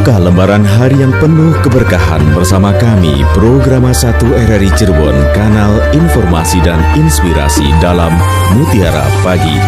Buka lembaran hari yang penuh keberkahan bersama kami, Programa 1 RRI Cirebon, kanal informasi dan inspirasi dalam Mutiara Pagi.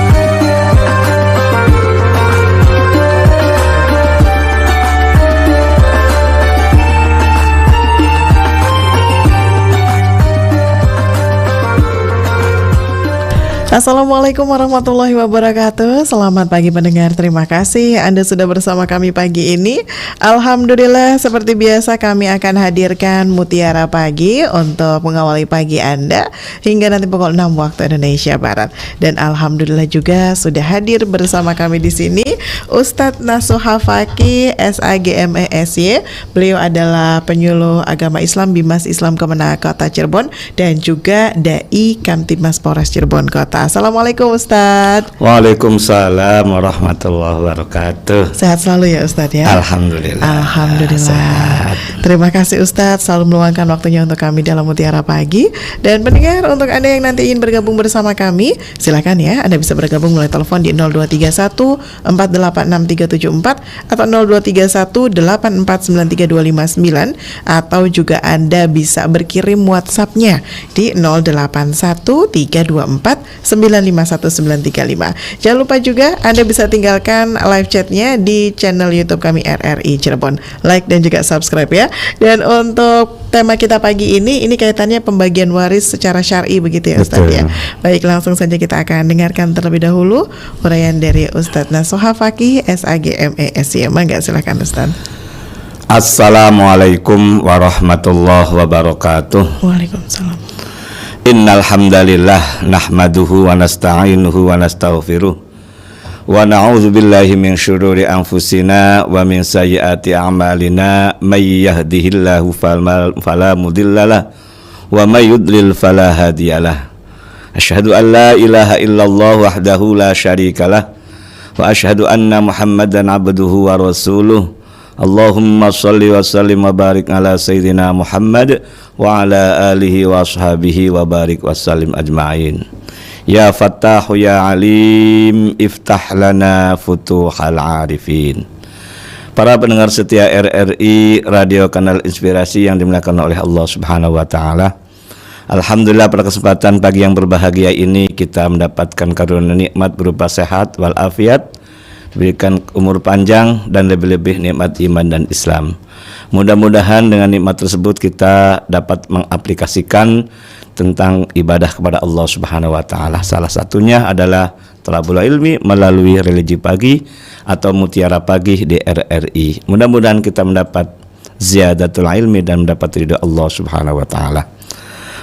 Assalamualaikum warahmatullahi wabarakatuh. Selamat pagi pendengar, terima kasih Anda sudah bersama kami pagi ini. Alhamdulillah, seperti biasa kami akan hadirkan Mutiara Pagi untuk mengawali pagi Anda hingga nanti pukul 6 waktu Indonesia Barat. Dan alhamdulillah juga sudah hadir bersama kami di sini Ustadz Nasuha Fakih SAGME SY. Beliau adalah penyuluh agama Islam Bimas Islam Kemenak Kota Cirebon dan juga Dai Kamtibmas Polres Cirebon Kota. Assalamualaikum Ustadz. Waalaikumsalam warahmatullahi wabarakatuh. Sehat selalu ya Ustadz ya. Alhamdulillah. Alhamdulillah. Sehat. Terima kasih Ustadz selalu meluangkan waktunya untuk kami dalam Mutiara Pagi. Dan pendengar, untuk Anda yang nanti ingin bergabung bersama kami, silakan ya, Anda bisa bergabung melalui telepon di 0231 486 374 atau 0231 8493259, atau juga Anda bisa berkirim WhatsApp-nya di 081 324 951 935. Jangan lupa juga Anda bisa tinggalkan live chatnya di channel YouTube kami RRI Cirebon. Like dan juga subscribe ya. Dan untuk tema kita pagi ini kaitannya pembagian waris secara syar'i begitu ya Ustadz ya. Baik, langsung saja kita akan dengarkan terlebih dahulu uraian dari Ustadz Nasuha Fakih SAGME SY. Mangga silakan Ustadz. Assalamualaikum warahmatullahi wabarakatuh. Waalaikumsalam. Innal hamdalillah nahmaduhu wa nasta'inuhu wa nastaghfiruh wa na'udzu billahi min syururi anfusina wa min sayyiati a'malina may yahdihillahu fala mudhillalah wa may yudlil fala hadiyalah. Asyhadu an la ilaha illallah wahdahu la syarikalah wa asyhadu anna Muhammadan abduhu wa rasuluh. Allahumma salli wa sallim wa barik ala sayyidina Muhammad wa ala alihi wa ashabihi wa barik wa sallim ajma'in. Ya Fattahu ya Alim, iftah lana futuhal arifin. Para pendengar setia RRI Radio Kanal Inspirasi yang dimuliakan oleh Allah Subhanahu wa taala. Alhamdulillah, pada kesempatan pagi yang berbahagia ini kita mendapatkan karunia nikmat berupa sehat wal afiat, berikan umur panjang dan lebih-lebih nikmat iman dan Islam. Mudah-mudahan dengan nikmat tersebut kita dapat mengaplikasikan tentang ibadah kepada Allah Subhanahu wa taala. Salah satunya adalah thalabul ilmi melalui religi pagi atau mutiara pagi di RRI. Mudah-mudahan kita mendapat ziyadatul ilmi dan mendapat ridha Allah Subhanahu wa taala.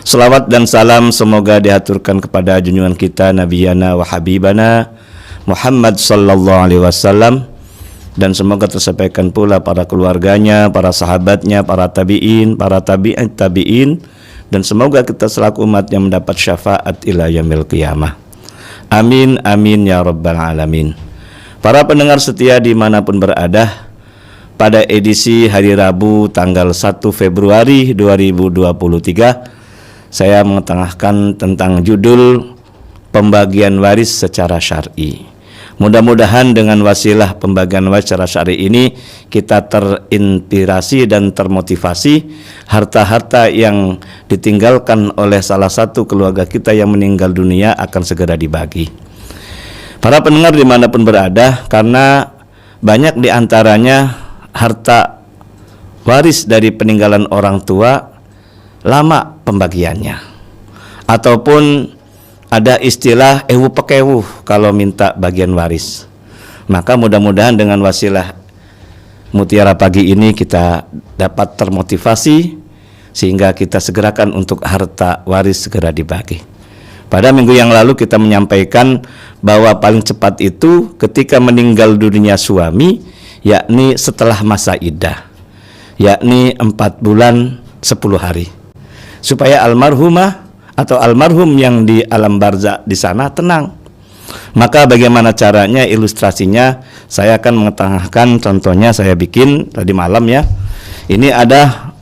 Selawat dan salam semoga diaturkan kepada junjungan kita Nabiyana wa Habibana Muhammad sallallahu alaihi wasallam, dan semoga tersampaikan pula para keluarganya, para sahabatnya, para tabi'in, para tabi'in, dan semoga kita selaku umat yang mendapat syafaat ila yaumil qiyamah. Amin amin ya rabbal alamin. Para pendengar setia dimanapun berada, pada edisi hari Rabu tanggal 1 Februari 2023 saya mengetengahkan tentang judul pembagian waris secara syar'i. Mudah-mudahan dengan wasilah pembagian waris secara syar'i ini kita terinspirasi dan termotivasi harta-harta yang ditinggalkan oleh salah satu keluarga kita yang meninggal dunia akan segera dibagi. Para pendengar dimanapun berada, karena banyak diantaranya harta waris dari peninggalan orang tua lama pembagiannya, ataupun ada istilah ewu pekewu kalau minta bagian waris. Maka mudah-mudahan dengan wasilah Mutiara Pagi ini kita dapat termotivasi sehingga kita segerakan untuk harta waris segera dibagi. Pada minggu yang lalu kita menyampaikan bahwa paling cepat itu ketika meninggal dunia suami, yakni setelah masa iddah, yakni 4 bulan 10 hari, supaya almarhumah atau almarhum yang di alam barzakh di sana tenang. Maka bagaimana caranya, ilustrasinya saya akan mengetengahkan. Contohnya saya bikin tadi malam ya. Ini ada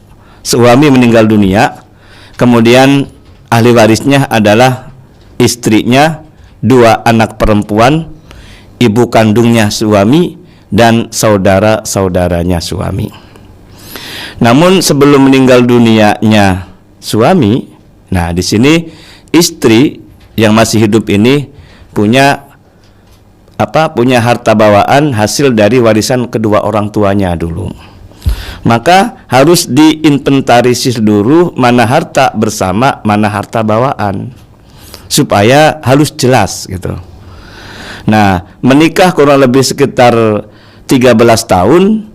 suami meninggal dunia, kemudian ahli warisnya adalah istrinya, 2 anak perempuan, ibu kandungnya suami, dan saudara-saudaranya suami. Namun sebelum meninggal dunianya suami, nah di sini istri yang masih hidup ini punya harta bawaan hasil dari warisan kedua orang tuanya dulu. Maka harus diinventarisir dulu mana harta bersama, mana harta bawaan, supaya halus jelas gitu. Nah, menikah kurang lebih sekitar 13 tahun,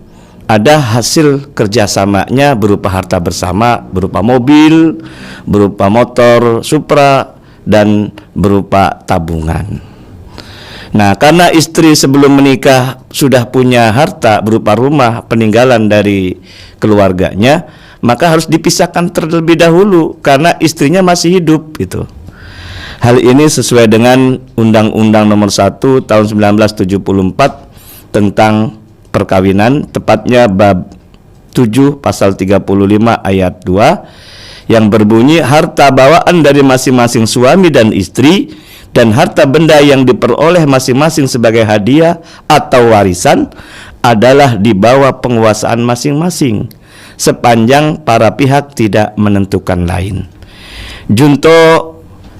ada hasil kerjasamanya berupa harta bersama, berupa mobil, berupa motor Supra, dan berupa tabungan. Nah, karena istri sebelum menikah sudah punya harta berupa rumah peninggalan dari keluarganya, maka harus dipisahkan terlebih dahulu karena istrinya masih hidup gitu. Hal ini sesuai dengan Undang-Undang Nomor 1 Tahun 1974 tentang perkawinan, tepatnya bab 7 pasal 35 ayat 2 yang berbunyi harta bawaan dari masing-masing suami dan istri dan harta benda yang diperoleh masing-masing sebagai hadiah atau warisan adalah di bawah penguasaan masing-masing sepanjang para pihak tidak menentukan lain. Junto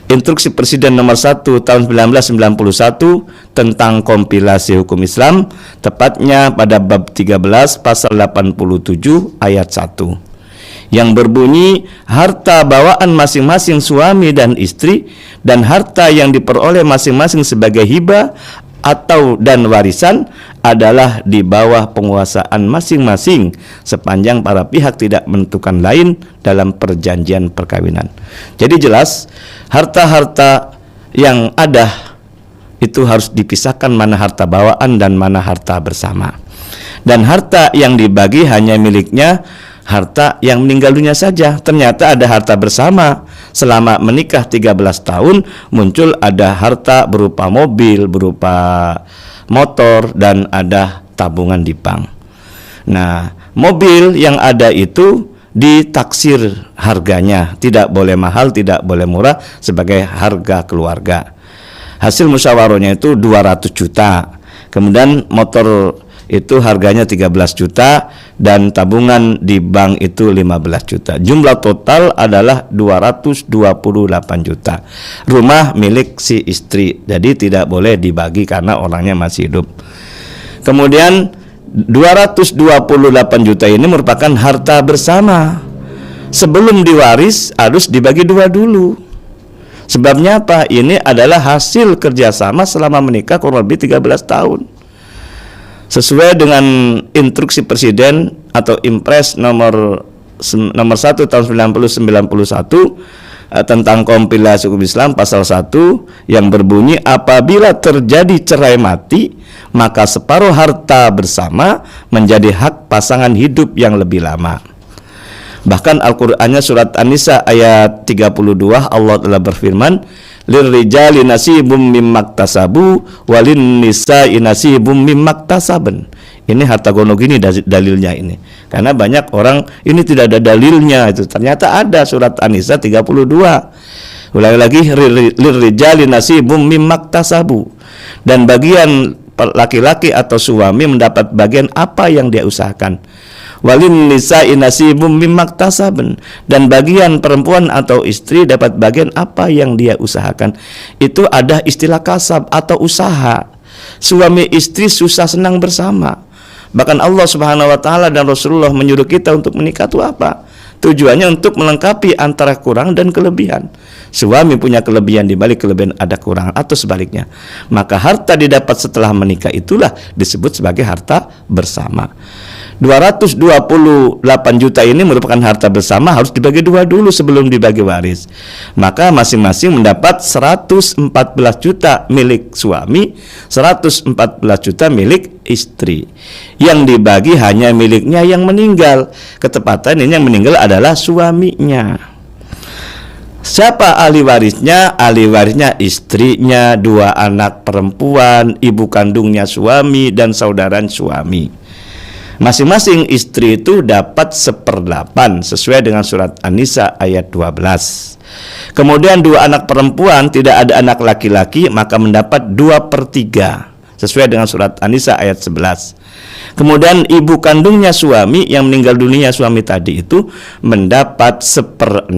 Instruksi Presiden Nomor 1 Tahun 1991 tentang kompilasi hukum Islam, tepatnya pada bab 13 pasal 87 ayat 1, yang berbunyi harta bawaan masing-masing suami dan istri dan harta yang diperoleh masing-masing sebagai hibah atau dan warisan adalah di bawah penguasaan masing-masing sepanjang para pihak tidak menentukan lain dalam perjanjian perkawinan. Jadi jelas harta-harta yang ada itu harus dipisahkan mana harta bawaan dan mana harta bersama. Dan harta yang dibagi hanya miliknya harta yang meninggal dunia saja. Ternyata ada harta bersama. Selama menikah 13 tahun muncul ada harta berupa mobil, berupa motor, dan ada tabungan di bank. Nah, mobil yang ada itu ditaksir harganya, tidak boleh mahal, tidak boleh murah, sebagai harga keluarga. Hasil musyawarahnya itu 200 juta. Kemudian motor itu harganya 13 juta dan tabungan di bank itu 15 juta. Jumlah total adalah 228 juta. Rumah milik si istri, jadi tidak boleh dibagi karena orangnya masih hidup. Kemudian 228 juta ini merupakan harta bersama. Sebelum diwaris harus dibagi dua dulu. Sebabnya apa? Ini adalah hasil kerjasama selama menikah kurang lebih 13 tahun. Sesuai dengan Instruksi Presiden atau Impres nomor 1 tahun 1991 tentang kompilasi hukum Islam pasal 1 yang berbunyi apabila terjadi cerai mati maka separuh harta bersama menjadi hak pasangan hidup yang lebih lama. Bahkan Al-Qur'annya surat An-Nisa ayat 32 Allah telah berfirman lirrijali nasibum mimmaktasabu walin nisa'i nasibum mimmaktasaben. Ini harta gono gini dalilnya ini. Karena banyak orang ini tidak ada dalilnya itu. Ternyata ada surat An-Nisa 32. Ulangi lagi lirrijali nasibum mimmaktasabu. Dan bagian laki-laki atau suami mendapat bagian apa yang dia usahakan. Walin nisa'i nasibum mimmaktasaben, dan bagian perempuan atau istri dapat bagian apa yang dia usahakan. Itu ada istilah kasab atau usaha. Suami istri susah senang bersama. Bahkan Allah Subhanahu wa taala dan Rasulullah menyuruh kita untuk menikah itu apa? Tujuannya untuk melengkapi antara kurang dan kelebihan. Suami punya kelebihan, di balik kelebihan ada kurang atau sebaliknya. Maka harta didapat setelah menikah itulah disebut sebagai harta bersama. 228 juta ini merupakan harta bersama, harus dibagi dua dulu sebelum dibagi waris. Maka masing-masing mendapat 114 juta milik suami, 114 juta milik istri. Yang dibagi hanya miliknya yang meninggal. Ketepatan ini yang meninggal adalah suaminya. Siapa ahli warisnya? Ahli warisnya istrinya, dua anak perempuan, ibu kandungnya suami, dan saudara suami. Masing-masing istri itu dapat 1/8 sesuai dengan surat An-Nisa ayat 12. Kemudian dua anak perempuan, tidak ada anak laki-laki, maka mendapat 2/3 sesuai dengan surat An-Nisa ayat 11. Kemudian ibu kandungnya suami yang meninggal dunia suami tadi itu mendapat 1/6,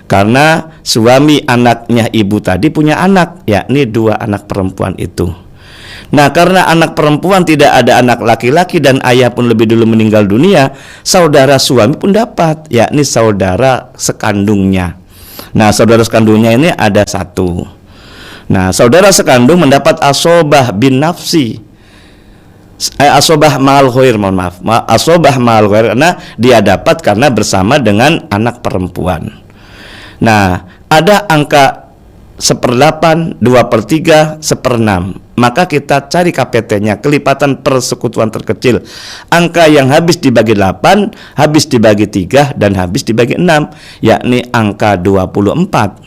karena suami anaknya ibu tadi punya anak, yakni 2 anak perempuan itu. Nah, karena anak perempuan tidak ada anak laki-laki dan ayah pun lebih dulu meninggal dunia, saudara suami pun dapat, yakni saudara sekandungnya. Nah, saudara sekandungnya ini ada 1. Nah, saudara sekandung mendapat asobah bin nafsi, asobah ma'al khair, mohon maaf, asobah ma'al khair, karena dia dapat karena bersama dengan anak perempuan. Nah, ada angka 1/8, 2/3, 1/6. Maka kita cari KPT-nya, kelipatan persekutuan terkecil. Angka yang habis dibagi 8, habis dibagi 3, dan habis dibagi 6, yakni angka 24.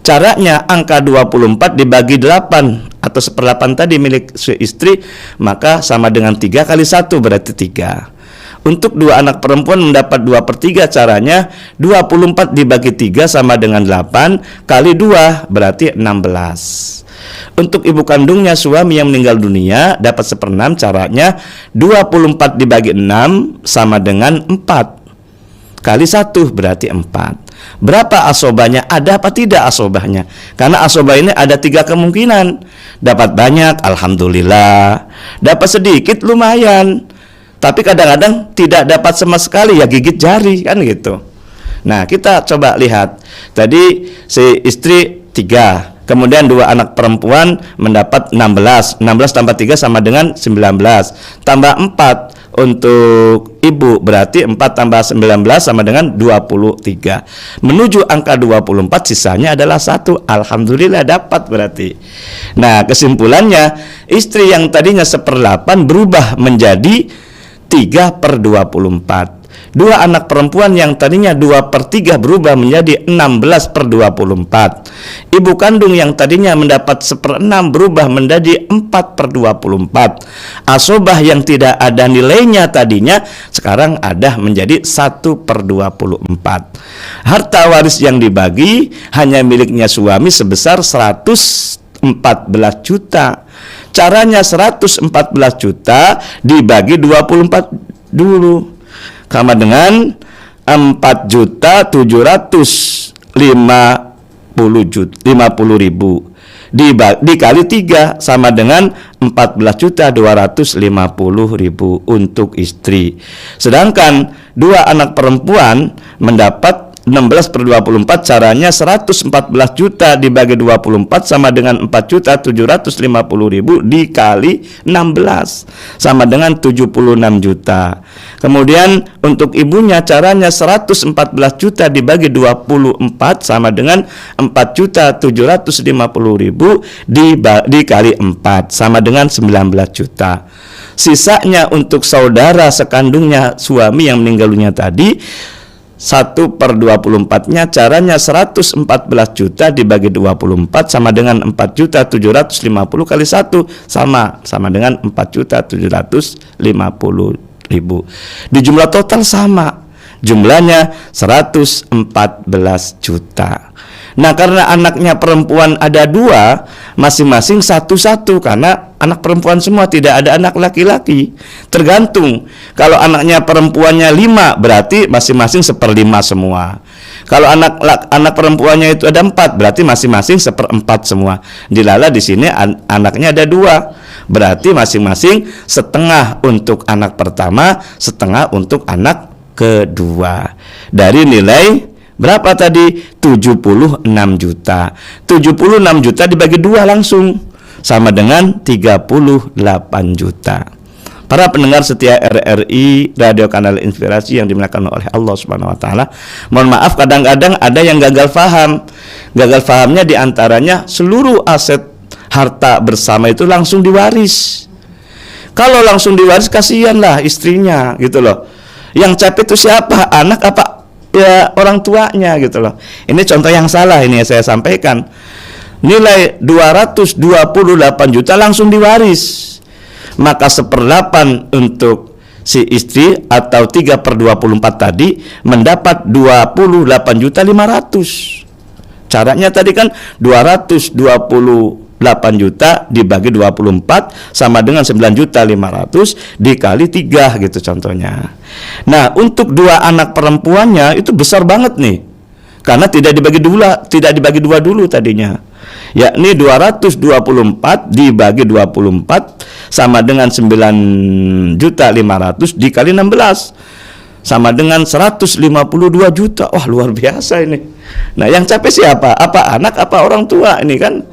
Caranya angka 24 dibagi 8 atau 1/8 tadi milik istri, maka sama dengan 3 kali 1 berarti 3. Untuk 2 anak perempuan mendapat 2/3, caranya 24 dibagi 3 sama dengan 8 kali 2 berarti 16. Untuk ibu kandungnya suami yang meninggal dunia dapat 1/6, caranya 24 dibagi 6 sama dengan 4 kali 1 berarti 4. Berapa asobahnya? Ada apa tidak asobahnya? Karena asobah ini ada 3 kemungkinan. Dapat banyak, alhamdulillah. Dapat sedikit, lumayan. Tapi kadang-kadang tidak dapat sama sekali, ya gigit jari kan gitu. Nah, kita coba lihat. Tadi si istri 3, kemudian 2 anak perempuan mendapat 16. 16 tambah 3 sama dengan 19. Tambah 4 untuk ibu berarti 4 tambah 19 sama dengan 23. Menuju angka 24 sisanya adalah 1. Alhamdulillah dapat berarti. Nah, kesimpulannya istri yang tadinya 1/8 berubah menjadi 3/24. 2 anak perempuan yang tadinya 2/3 berubah menjadi 16/24. Ibu kandung yang tadinya mendapat 1/6 berubah menjadi 4/24. Asobah yang tidak ada nilainya tadinya sekarang ada menjadi 1/24. Harta waris yang dibagi hanya miliknya suami sebesar 114 juta. Caranya 114 juta dibagi 24 dulu, sama dengan 4.750.000 dikali 3 sama dengan 14.250.000 untuk istri. Sedangkan 2 anak perempuan mendapat 16/24, caranya 114 juta dibagi 24 sama dengan 4.750.000 dikali 16 sama dengan 76 juta. Kemudian untuk ibunya caranya 114 juta dibagi 24 sama dengan 4.750.000 dikali 4 sama dengan 19 juta. Sisanya untuk saudara sekandungnya suami yang meninggal dunia tadi 1/24-nya caranya 114 juta dibagi 24 sama dengan 4.750 kali 1 sama dengan 4.750.000. Di jumlah total sama, jumlahnya 114 juta. Nah, karena anaknya perempuan ada 2, masing-masing 1-1, karena anak perempuan semua, tidak ada anak laki-laki. Tergantung, kalau anaknya perempuannya 5 berarti masing-masing 1/5 semua. Kalau anak perempuannya itu ada 4 berarti masing-masing 1/4 semua. Dilala di sini anaknya ada 2, berarti masing-masing setengah untuk anak pertama, setengah untuk anak kedua. Dari nilai berapa tadi? 76 juta. 76 juta dibagi 2 langsung sama dengan 38 juta. Para pendengar setia RRI Radio Kanal Inspirasi yang dimuliakan oleh Allah Subhanahu wa taala, mohon maaf kadang-kadang ada yang gagal paham. Gagal pahamnya diantaranya seluruh aset harta bersama itu langsung diwaris. Kalau langsung diwaris kasihanlah istrinya gitu loh. Yang capek itu siapa? Anak apa? Ya orang tuanya gitu loh. Ini contoh yang salah ini saya sampaikan. Nilai 228 juta langsung diwaris. Maka 1/8 untuk si istri atau 3/24 tadi mendapat 28.500.000. Caranya tadi kan 228 8 juta dibagi 24 sama dengan 9.500.000 dikali 3 gitu contohnya. Nah, untuk 2 anak perempuannya itu besar banget nih. Karena tidak dibagi dua dulu tadinya. Yakni 224 dibagi 24 sama dengan 9.500.000 dikali 16 sama dengan 152 juta. Wah, luar biasa ini. Nah, yang capek siapa? Apa anak apa orang tua ini kan?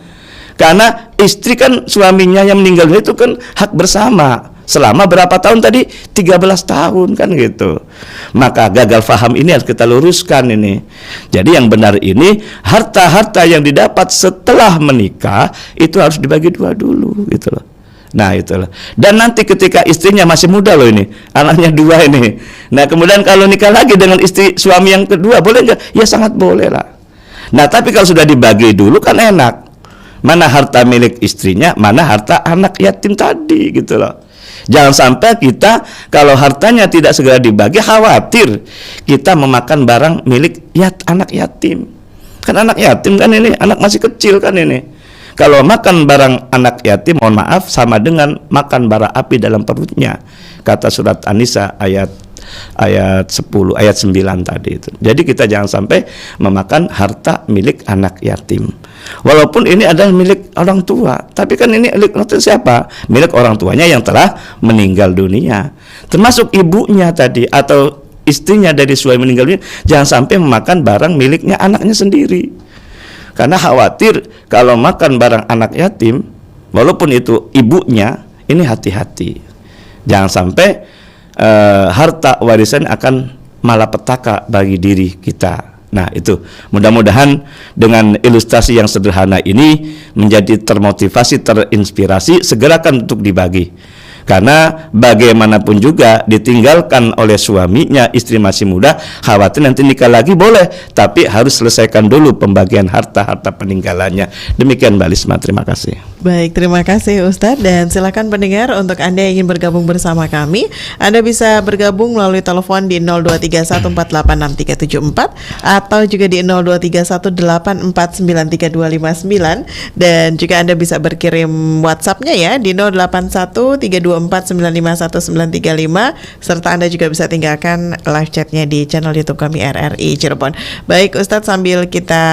Karena istri kan suaminya yang meninggal itu kan hak bersama. Selama berapa tahun tadi? 13 tahun kan gitu. Maka gagal faham ini harus kita luruskan ini. Jadi yang benar ini, harta-harta yang didapat setelah menikah itu harus dibagi 2 dulu gitu loh. Nah itulah. Dan nanti ketika istrinya masih muda loh ini, anaknya 2 ini. Nah kemudian kalau nikah lagi dengan istri suami yang kedua, boleh nggak? Ya sangat boleh lah. Nah tapi kalau sudah dibagi dulu kan enak. Mana harta milik istrinya, mana harta anak yatim tadi gitu loh. Jangan sampai kita kalau hartanya tidak segera dibagi, khawatir kita memakan barang milik anak yatim. Kan anak yatim kan ini, anak masih kecil kan ini. Kalau makan barang anak yatim, mohon maaf, sama dengan makan bara api dalam perutnya. Kata surat An-Nisa ayat 10, ayat 9 tadi itu. Jadi kita jangan sampai memakan harta milik anak yatim. Walaupun ini adalah milik orang tua, tapi kan ini milik siapa? Milik orang tuanya yang telah meninggal dunia. Termasuk ibunya tadi atau istrinya dari suami meninggal dunia, jangan sampai memakan barang miliknya anaknya sendiri. Karena khawatir kalau makan barang anak yatim, walaupun itu ibunya, ini hati-hati. Jangan sampai harta warisan akan malapetaka bagi diri kita. Nah itu, mudah-mudahan dengan ilustrasi yang sederhana ini menjadi termotivasi, terinspirasi, segerakan untuk dibagi. Karena bagaimanapun juga ditinggalkan oleh suaminya, istri masih muda, khawatir nanti nikah lagi boleh, tapi harus selesaikan dulu pembagian harta-harta peninggalannya. Demikian Mbak Lisma, terima kasih. Baik, terima kasih Ustadz, dan silakan pendengar untuk Anda yang ingin bergabung bersama kami, Anda bisa bergabung melalui telepon di 0231486374 atau juga di 0231849329, dan juga Anda bisa berkirim WhatsApp-nya ya di 081324951935, serta Anda juga bisa tinggalkan live chat-nya di channel YouTube kami RRI Cirebon. Baik Ustadz, sambil kita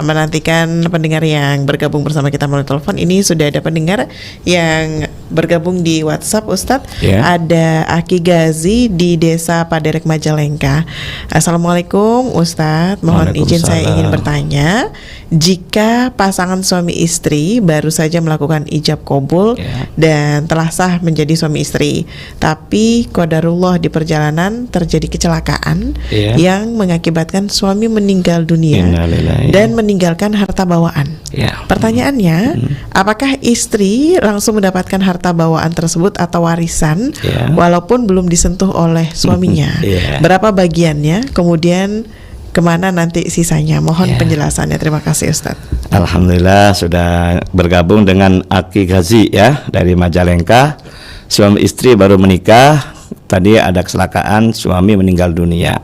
menantikan pendengar yang bergabung bersama kita melalui telepon, ini sudah ada pendengar yang bergabung di WhatsApp Ustadz. Ada Aki Gazi di Desa Paderek Majalengka. Assalamualaikum Ustadz, mohon izin saya ingin bertanya, jika pasangan suami istri baru saja melakukan ijab kabul dan telah sah menjadi suami istri, tapi qadarullah di perjalanan terjadi kecelakaan yang mengakibatkan suami meninggal dunia dan meninggalkan harta bawaan. Pertanyaannya, apakah istri langsung mendapatkan harta bawaan tersebut atau warisan walaupun belum disentuh oleh suaminya? Berapa bagiannya? Kemudian kemana nanti sisanya? Mohon penjelasannya. Terima kasih Ustadz. Alhamdulillah sudah bergabung dengan Aki Gazi ya dari Majalengka. Suami istri baru menikah, tadi ada kecelakaan, suami meninggal dunia.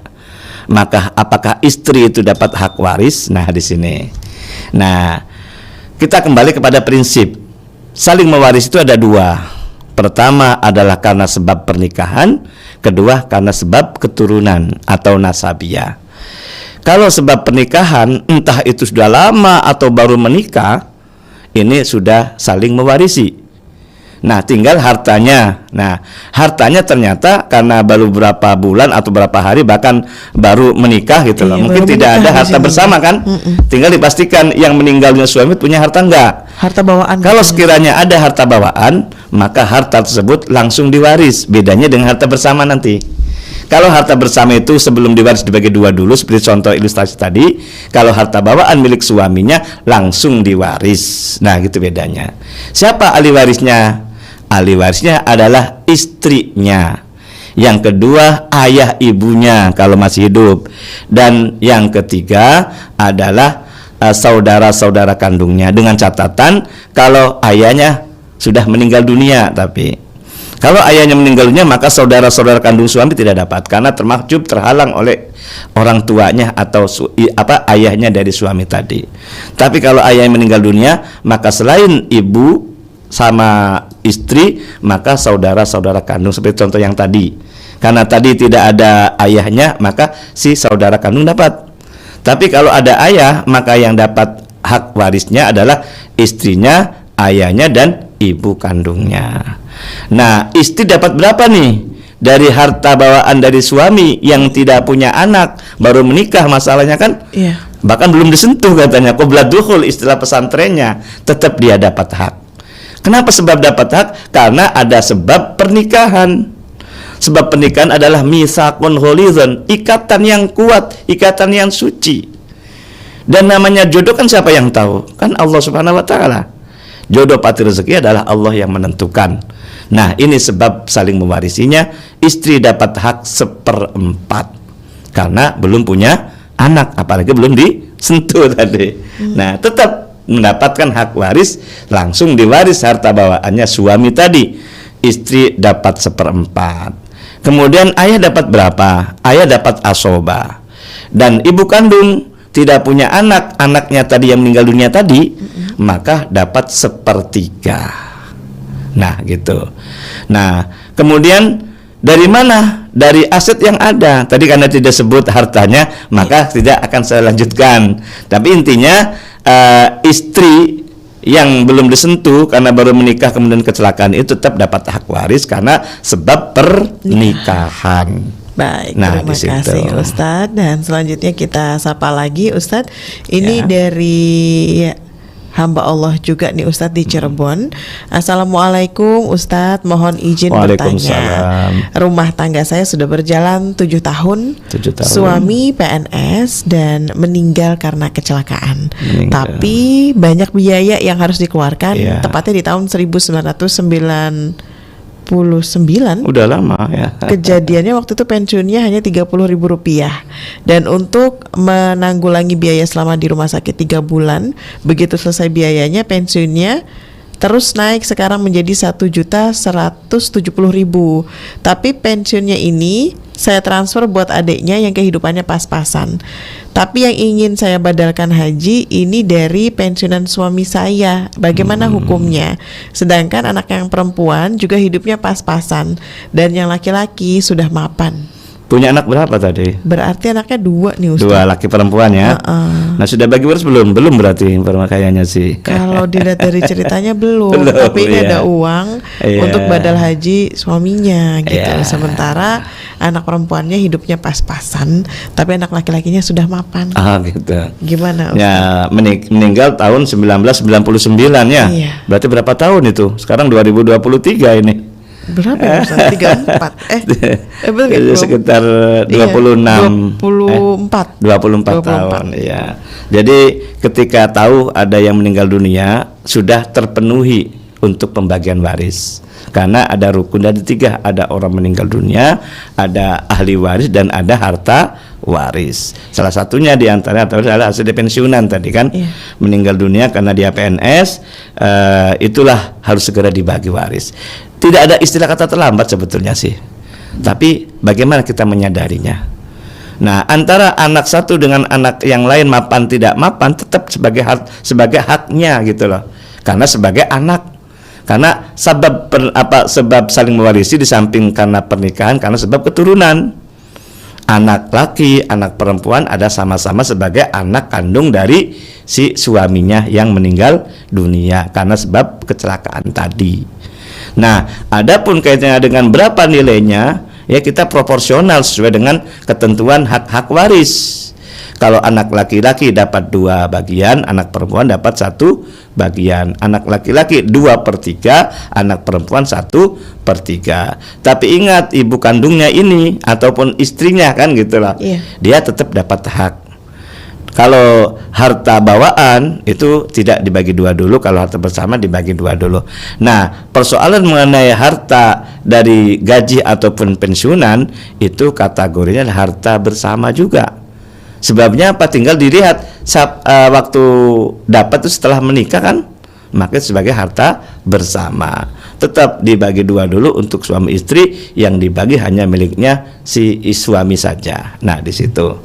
Maka apakah istri itu dapat hak waris? Nah di sini. Nah kita kembali kepada prinsip saling mewaris itu ada 2. Pertama adalah karena sebab pernikahan, kedua karena sebab keturunan atau nasabiah. Kalau sebab pernikahan, entah itu sudah lama atau baru menikah, ini sudah saling mewarisi. Nah tinggal hartanya. Nah hartanya ternyata karena baru berapa bulan atau berapa hari, bahkan baru menikah gitu loh, mungkin tidak ada harta bersama kan. Tinggal dipastikan yang meninggalnya suami punya harta enggak, harta bawaan. Kalau sekiranya ada harta bawaan, maka harta tersebut langsung diwaris. Bedanya dengan harta bersama nanti. Kalau harta bersama itu sebelum diwaris dibagi 2 dulu, seperti contoh ilustrasi tadi. Kalau harta bawaan milik suaminya langsung diwaris. Nah gitu bedanya. Siapa ahli warisnya? Ahli warisnya adalah istrinya. Yang kedua ayah ibunya kalau masih hidup. Dan yang ketiga adalah saudara-saudara kandungnya, dengan catatan kalau ayahnya sudah meninggal dunia. Tapi Kalau ayahnya meninggal dunia, maka saudara-saudara kandung suami tidak dapat karena terhalang oleh orang tuanya atau ayahnya dari suami tadi. Tapi kalau ayahnya meninggal dunia, maka selain ibu sama istri, maka saudara-saudara kandung, seperti contoh yang tadi. Karena tadi tidak ada ayahnya, maka si saudara kandung dapat. Tapi kalau ada ayah, maka yang dapat hak warisnya adalah istrinya, ayahnya, dan ibu kandungnya. Nah, istri dapat berapa nih dari harta bawaan dari suami yang tidak punya anak, baru menikah masalahnya kan? Iya. Bahkan belum disentuh katanya, qabla dukhul istilah pesantrennya, tetap dia dapat hak. Kenapa sebab dapat hak? Karena ada sebab pernikahan. Sebab pernikahan adalah mitsaqun ghalidhun, ikatan yang kuat, ikatan yang suci. Dan namanya jodoh kan siapa yang tahu? Kan Allah Subhanahu wa taala. Jodoh pati rezeki adalah Allah yang menentukan. Nah, ini sebab saling mewarisinya. Istri dapat hak 1/4 karena belum punya anak, apalagi belum disentuh tadi. Nah, tetap mendapatkan hak waris, langsung diwaris harta bawaannya suami tadi. Istri dapat 1/4. Kemudian ayah dapat berapa? Ayah dapat asoba. Dan ibu kandung tidak punya anak, anaknya tadi yang meninggal dunia tadi, maka dapat 1/3. Nah, gitu. Nah, kemudian dari mana? Dari aset yang ada. Tadi karena tidak sebut hartanya, maka tidak akan saya lanjutkan. Tapi intinya istri yang belum disentuh karena baru menikah kemudian kecelakaan itu tetap dapat hak waris karena sebab pernikahan. Baik, Nah, terima kasih Ustadz. Dan selanjutnya kita sapa lagi Ustadz. Ini dari hamba Allah juga nih Ustadz di Cirebon. Assalamualaikum Ustadz, mohon izin bertanya. Rumah tangga saya sudah berjalan 7 tahun. Suami PNS dan meninggal karena kecelakaan. Tapi banyak biaya yang harus dikeluarkan, tepatnya di tahun 1999. Udah lama ya. Kejadiannya waktu itu pensiunnya hanya Rp30.000. Dan untuk menanggulangi biaya selama di rumah sakit 3 bulan, begitu selesai biayanya, pensiunnya terus naik sekarang menjadi Rp1.170.000. Tapi pensiunnya ini saya transfer buat adiknya yang kehidupannya pas-pasan. Tapi yang ingin saya badalkan haji ini dari pensiunan suami saya. Bagaimana hukumnya? Sedangkan anak yang perempuan juga hidupnya pas-pasan dan yang laki-laki sudah mapan. Punya anak berapa tadi? Berarti anaknya 2 nih Ustaz. 2 laki perempuan ya. Nah, sudah bagi waris belum? Belum berarti kayaknya sih. Kalau dilihat dari ceritanya belum. Tapi ini ada uang untuk badal haji suaminya gitu. Sementara anak perempuannya hidupnya pas-pasan, tapi anak laki-lakinya sudah mapan. Gitu. Gimana Ustaz? Ya, meninggal tahun 1999 ya. Berarti berapa tahun itu? Sekarang 2023 ini. Berapa ya Ustaz? 34 sekitar 26 24 tahun ya. Jadi ketika tahu ada yang meninggal dunia, sudah terpenuhi untuk pembagian waris. Karena ada rukun dari 3, ada orang meninggal dunia, ada ahli waris, dan ada harta waris. Salah satunya di antara adalah hasil pensiunan tadi kan, meninggal dunia karena dia PNS, itulah harus segera dibagi waris. Tidak ada istilah kata terlambat sebetulnya sih, tapi bagaimana kita menyadarinya. Nah, antara anak satu dengan anak yang lain mapan tidak mapan tetap sebagai haknya gitu loh, karena sebagai anak. Karena sebab saling mewarisi di samping karena pernikahan, karena sebab keturunan. Anak laki, anak perempuan ada sama-sama sebagai anak kandung dari si suaminya yang meninggal dunia karena sebab kecelakaan tadi. Nah, adapun kaitannya dengan berapa nilainya, ya kita proporsional sesuai dengan ketentuan hak-hak waris. Kalau anak laki-laki dapat 2 bagian, anak perempuan dapat 1 bagian. Anak laki-laki 2/3, anak perempuan 1/3. Tapi ingat, ibu kandungnya ini ataupun istrinya kan gitulah, dia tetap dapat hak. Kalau harta bawaan itu tidak dibagi 2 dulu, kalau harta bersama dibagi 2 dulu. Nah, persoalan mengenai harta dari gaji ataupun pensiunan itu kategorinya harta bersama juga. Sebabnya apa? Tinggal dilihat waktu dapat itu setelah menikah kan, maka sebagai harta bersama. tetap dibagi dua dulu untuk suami istri, yang dibagi hanya miliknya si suami saja. Nah di situ.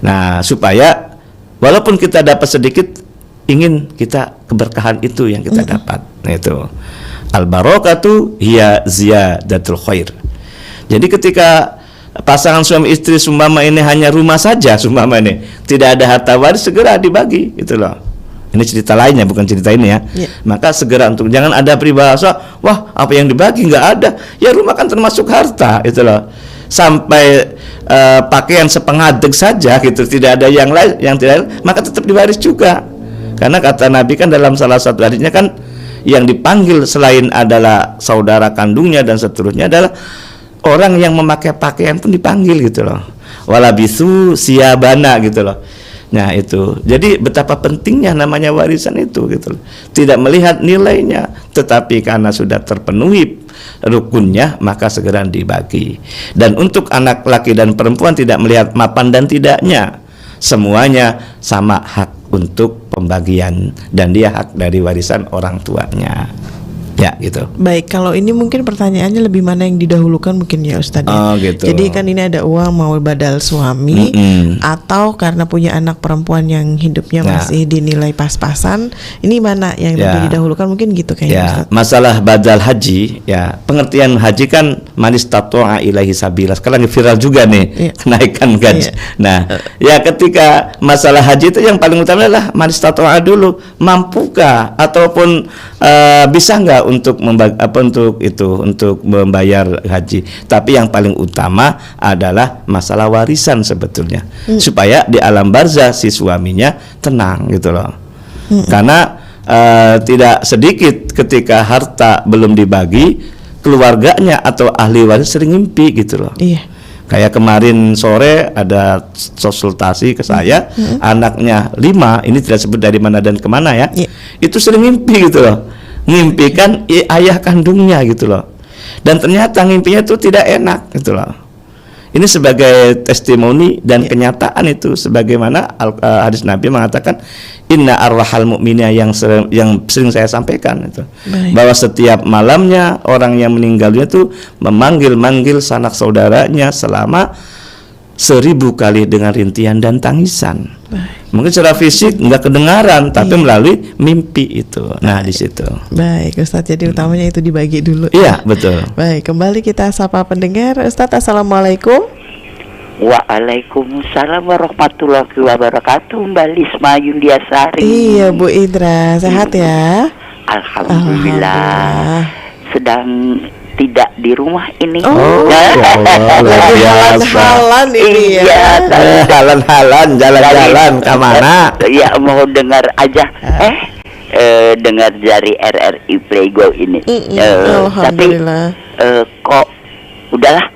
Nah supaya walaupun kita dapat sedikit, ingin kita keberkahan itu yang kita dapat. Nah itu al barokatu hiya ziyadatul khair. Jadi ketika pasangan suami istri sumpama ini hanya rumah saja, sumpama ini tidak ada harta waris, segera dibagi gitu loh. Ini cerita lainnya, bukan cerita ini ya. Maka segera untuk jangan ada peribahasa, wah apa yang dibagi, nggak ada. Ya rumah kan termasuk harta itu loh. Sampai pakaian sepengadeg saja gitu, tidak ada yang lain, yang tidak, maka tetap diwaris juga. Karena kata Nabi kan dalam salah satu hadisnya kan, yang dipanggil selain adalah saudara kandungnya dan seterusnya adalah orang yang memakai pakaian pun dipanggil gitu loh. Walabisu siabana gitu loh. Nah itu, jadi betapa pentingnya namanya warisan itu gitu loh. Tidak melihat nilainya, tetapi karena sudah terpenuhi rukunnya maka segera dibagi. Dan untuk anak laki dan perempuan tidak melihat mapan dan tidaknya, semuanya sama hak untuk pembagian, dan dia hak dari warisan orang tuanya. Ya gitu. Baik, kalau ini mungkin pertanyaannya lebih mana yang didahulukan mungkin ya Ustadz. Oh gitu. Jadi kan ini ada uang mau badal suami atau karena punya anak perempuan yang hidupnya masih dinilai pas-pasan, ini mana yang lebih didahulukan mungkin gitu kayaknya Ustadz. Masalah badal haji, ya pengertian haji kan manis tato'a ilahi sabila. Sekarang viral juga nih kenaikan gaji. Nah, ya ketika masalah haji itu yang paling utama adalah manis tato'a dulu, mampukah ataupun bisa nggak untuk untuk membayar haji. Tapi yang paling utama adalah masalah warisan sebetulnya, supaya di alam barzah si suaminya tenang gitu loh. Karena tidak sedikit ketika harta belum dibagi, keluarganya atau ahli waris sering mimpi gitu loh. Kayak kemarin sore ada konsultasi ke saya, anaknya 5, ini tidak sebut dari mana dan kemana ya, itu sering mimpi gitu loh, ngimpikan ayah kandungnya gitu loh, dan ternyata ngimpinya itu tidak enak gitu loh. Ini sebagai testimoni dan kenyataan itu, sebagaimana hadis Nabi mengatakan inna arwahal mu'minina, yang sering saya sampaikan itu, bahwa setiap malamnya orang yang meninggalnya itu memanggil sanak saudaranya selama 1000 kali dengan rintihan dan tangisan. Mungkin secara fisik nggak kedengaran, tapi melalui mimpi itu. Nah di situ. Baik Ustadz, jadi utamanya itu dibagi dulu. Iya betul. Baik, kembali kita sapa pendengar. Ustadz, assalamualaikum. Waalaikumsalam warahmatullahi wabarakatuh. Mbak Lisma Yundiasari. Iya Bu Indra, sehat ya? Alhamdulillah. Sedang tidak di rumah ini. Lagi halan-halan ini ya. Halan-halan, jalan-jalan kemana? Ya mau dengar aja. Dengar dari RRI Playgo ini. Alhamdulillah. Tapi kok udahlah,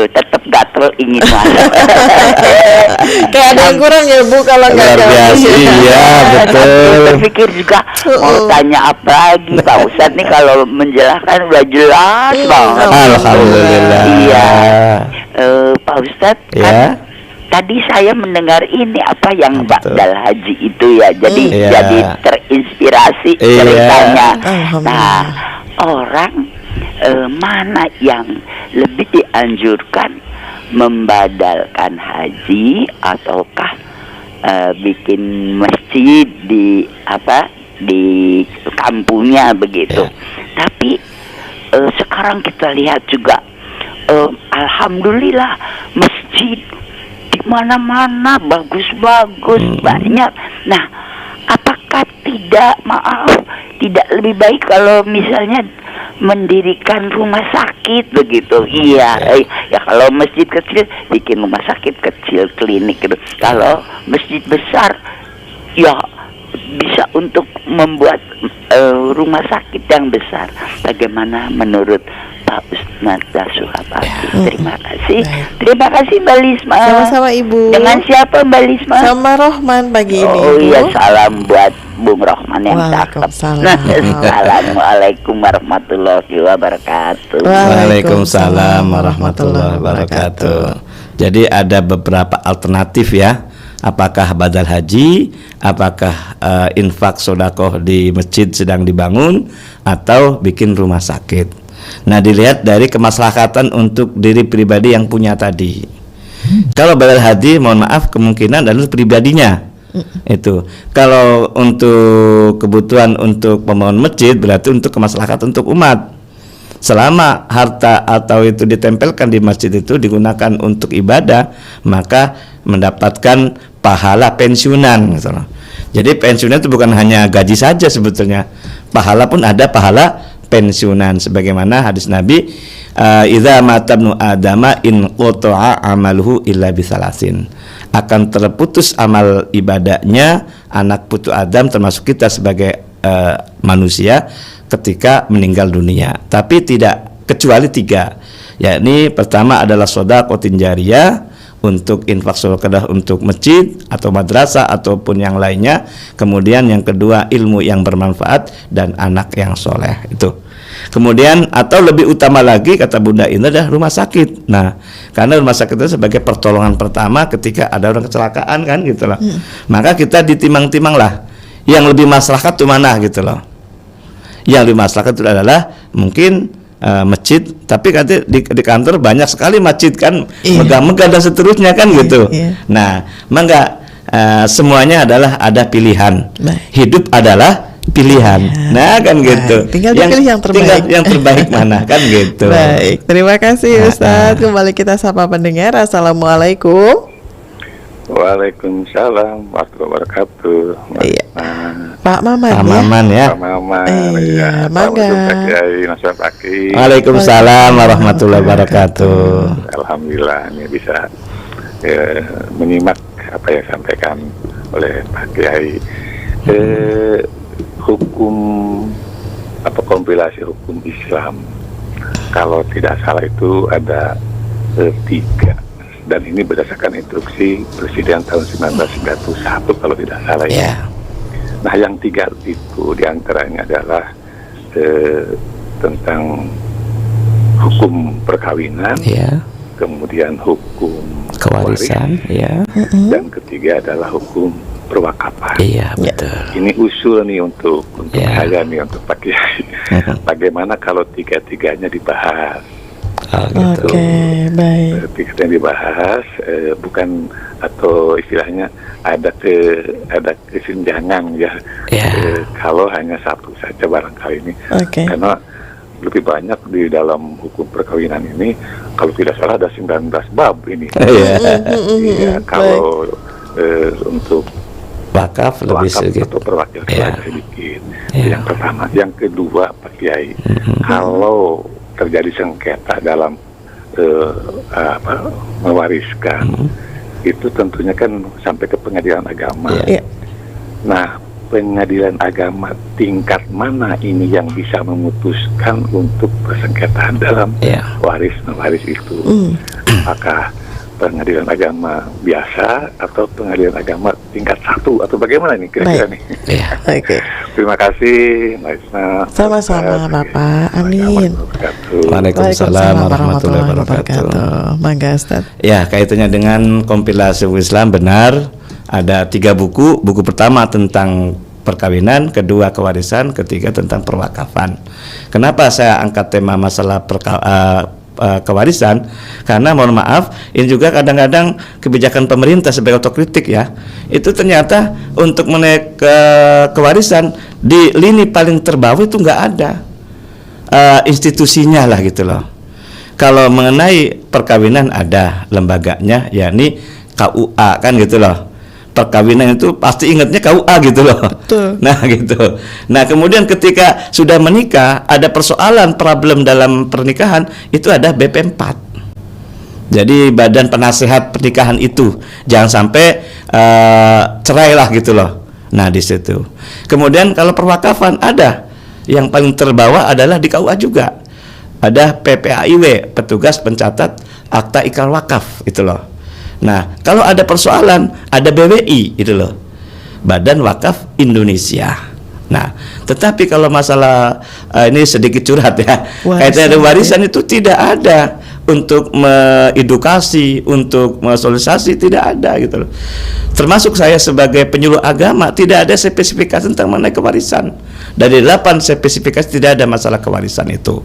tetap gatel ingin masuk. Kayak ada yang kurang ya Bu kalau nggak biasa. Iya betul. Terpikir juga mau tanya apa lagi Pak Ustadz nih, kalau menjelaskan udah jelas banget. Alhamdulillah. Iya. Pak Ustadz kan tadi saya mendengar ini apa yang badal haji itu ya, jadi terinspirasi ceritanya. Nah, orang mana yang lebih dianjurkan, membadalkan haji ataukah bikin masjid di kampungnya begitu? Tapi sekarang kita lihat juga, alhamdulillah masjid di mana-mana bagus-bagus, banyak. Nah, apakah tidak lebih baik kalau misalnya mendirikan rumah sakit begitu? Iya, ya kalau masjid kecil bikin rumah sakit kecil, klinik gitu. Kalau masjid besar ya bisa untuk membuat rumah sakit yang besar. Bagaimana menurut Pak Ustadz Suhapati? Terima kasih. Terima kasih Mbak Lisma. Sama-sama Ibu. Dengan siapa Mbak Lisma? Sama Rohman pagi ini. Oh Ibu. iya, salam buat Bung Rohman yang cakep. Assalamualaikum warahmatullahi wabarakatuh. Waalaikumsalam warahmatullahi wabarakatuh. Jadi ada beberapa alternatif ya apakah badal haji, apakah infak sodakoh di masjid sedang dibangun, atau bikin rumah sakit. Nah, dilihat dari kemaslahatan untuk diri pribadi yang punya tadi. Kalau badal haji, mohon maaf, kemungkinan adalah pribadinya. Itu kalau untuk kebutuhan untuk pembangunan masjid, berarti untuk kemaslahatan untuk umat. Selama harta atau itu ditempelkan di masjid itu digunakan untuk ibadah, maka mendapatkan pahala pensiunan gitu loh. Jadi pensiunan itu bukan hanya gaji saja sebetulnya, pahala pun ada pahala pensiunan, sebagaimana hadis Nabi, idza mata ibnu adama in qata'a amaluhu illa bisalasin, akan terputus amal ibadahnya anak putu Adam, termasuk kita sebagai manusia, ketika meninggal dunia, tapi tidak kecuali 3, yakni pertama adalah shadaqatin jariyah, untuk infak sedekah untuk masjid atau madrasah ataupun yang lainnya. Kemudian yang kedua ilmu yang bermanfaat dan anak yang soleh. Itu. Kemudian atau lebih utama lagi kata Bunda ini adalah rumah sakit. Nah, karena rumah sakit itu sebagai pertolongan pertama ketika ada orang kecelakaan kan gitu loh. Maka kita ditimang-timang lah yang lebih maslahat itu mana gitu loh. Yang lebih maslahat itu adalah mungkin masjid, tapi katanya di kantor banyak sekali masjid kan, megah-megah dan seterusnya kan gitu. Nah, maka semuanya adalah ada pilihan. Hidup adalah pilihan. Nah, kan gitu. Tinggal dipilih yang terbaik. Tinggal yang terbaik mana kan gitu. Baik, terima kasih Ustadz. Kembali kita sapa pendengar. Assalamualaikum. Waalaikumsalam warahmatullahi wabarakatuh. Iya. Pak Maman, Pak Maman ya. Pak Maman. Iya, mangga. Waalaikumsalam warahmatullahi wabarakatuh. Alhamdulillah ini bisa menyimak apa yang disampaikan oleh Pak Kiai. Hukum apa kompilasi hukum Islam, kalau tidak salah itu ada 3. Dan ini berdasarkan instruksi Presiden tahun 1991 kalau tidak salah ya. Nah, yang 3 itu diantaranya adalah tentang hukum perkawinan, kemudian hukum kewarisan, dan ketiga adalah hukum perwakafan. Iya, betul. Ini usul nih untuk saya nih, untuk Pak Kiai. Bagaimana kalau 3-tiganya dibahas? Gitu. Oke, baik. Kita dibahas bukan, atau istilahnya ada kesenjangan ya. Kalau hanya satu saja barangkali ini, karena lebih banyak di dalam hukum perkawinan ini, kalau tidak salah ada 19 bab ini. Kalau untuk wakaf lebih sedikit atau perwakil sedikit. Yang pertama, yang kedua Pak Kiai, kalau terjadi sengketa dalam mewariskan, itu tentunya kan sampai ke pengadilan agama. Nah, pengadilan agama tingkat mana ini yang bisa memutuskan untuk persengketaan dalam waris itu? Apakah pengadilan agama biasa atau pengadilan agama tingkat 1 atau bagaimana nih kira-kira nih? Terima kasih Mbak Isna. Sama-sama Bapak. Amin. Waalaikumsalam warahmatullahi wabarakatuh. Mangga Ustaz. Ya, kaitannya dengan kompilasi Islam benar. Ada 3 buku. Buku pertama tentang perkawinan, kedua kewarisan, ketiga tentang perwakafan. Kenapa saya angkat tema masalah kewarisan? Karena mohon maaf, ini juga kadang-kadang kebijakan pemerintah sebagai otokritik ya, itu ternyata untuk menaik ke kewarisan di lini paling terbawah itu nggak ada institusinya lah gitu loh. Kalau mengenai perkawinan ada lembaganya, yakni KUA kan gitu loh. Perkawinan itu pasti ingatnya KUA gitu loh. Betul. Nah gitu. Nah kemudian ketika sudah menikah, ada persoalan problem dalam pernikahan, itu ada BP 4. Jadi badan penasehat pernikahan itu jangan sampai cerai lah gitu loh. Nah di situ. Kemudian kalau perwakafan ada yang paling terbawah adalah di KUA juga. Ada PPAIW, petugas pencatat akta ikrar wakaf itu loh. Nah, kalau ada persoalan, ada BWI itu loh, Badan Wakaf Indonesia. Nah, tetapi kalau masalah ini sedikit curhat ya, kaitan dengan warisan itu tidak ada untuk mengedukasi, untuk mensosialisasi, tidak ada gitu loh. Termasuk saya sebagai penyuluh agama, tidak ada spesifikasi tentang mengenai kewarisan. Dari 8 spesifikasi tidak ada masalah kewarisan itu.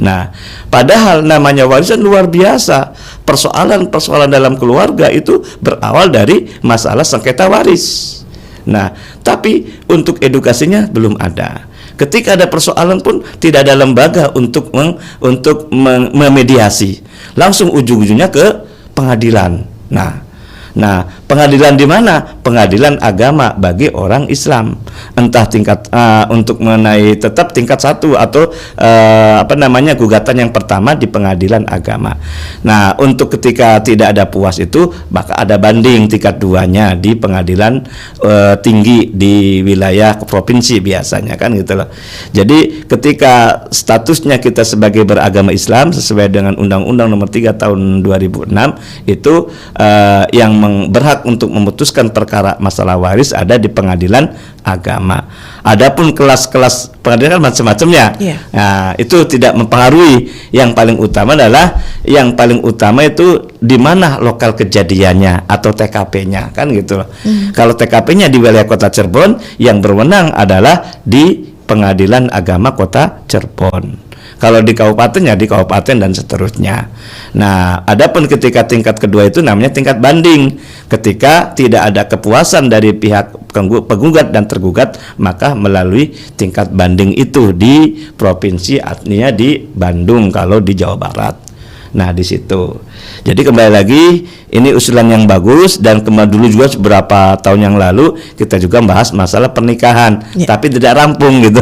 Nah, padahal namanya warisan luar biasa. Persoalan-persoalan dalam keluarga itu berawal dari masalah sengketa waris. Nah, tapi untuk edukasinya belum ada. Ketika ada persoalan pun tidak ada lembaga untuk memediasi. Langsung ujung-ujungnya ke pengadilan. Nah, pengadilan di mana? Pengadilan agama bagi orang Islam. Entah tingkat untuk mengenai tetap tingkat 1 atau gugatan yang pertama di pengadilan agama. Nah, untuk ketika tidak ada puas itu, maka ada banding tingkat 2-nya di pengadilan tinggi di wilayah provinsi biasanya kan gitu loh. Jadi ketika statusnya kita sebagai beragama Islam sesuai dengan Undang-Undang Nomor 3 Tahun 2006 itu yang berhak untuk memutuskan perkara masalah waris ada di pengadilan agama. Adapun kelas-kelas pengadilan macam-macamnya, nah, itu tidak mempengaruhi. Yang paling utama itu di mana lokal kejadiannya atau TKP-nya kan gitu loh. Kalau TKP-nya di wilayah Kota Cirebon, yang berwenang adalah di Pengadilan Agama Kota Cirebon. Kalau di kabupaten ya di kabupaten dan seterusnya. Nah, adapun ketika tingkat kedua itu namanya tingkat banding. Ketika tidak ada kepuasan dari pihak penggugat dan tergugat, maka melalui tingkat banding itu di provinsi, artinya di Bandung kalau di Jawa Barat. Nah, di situ. Jadi kembali lagi, ini usulan yang bagus, dan dulu juga beberapa tahun yang lalu kita juga bahas masalah pernikahan, tapi tidak rampung gitu.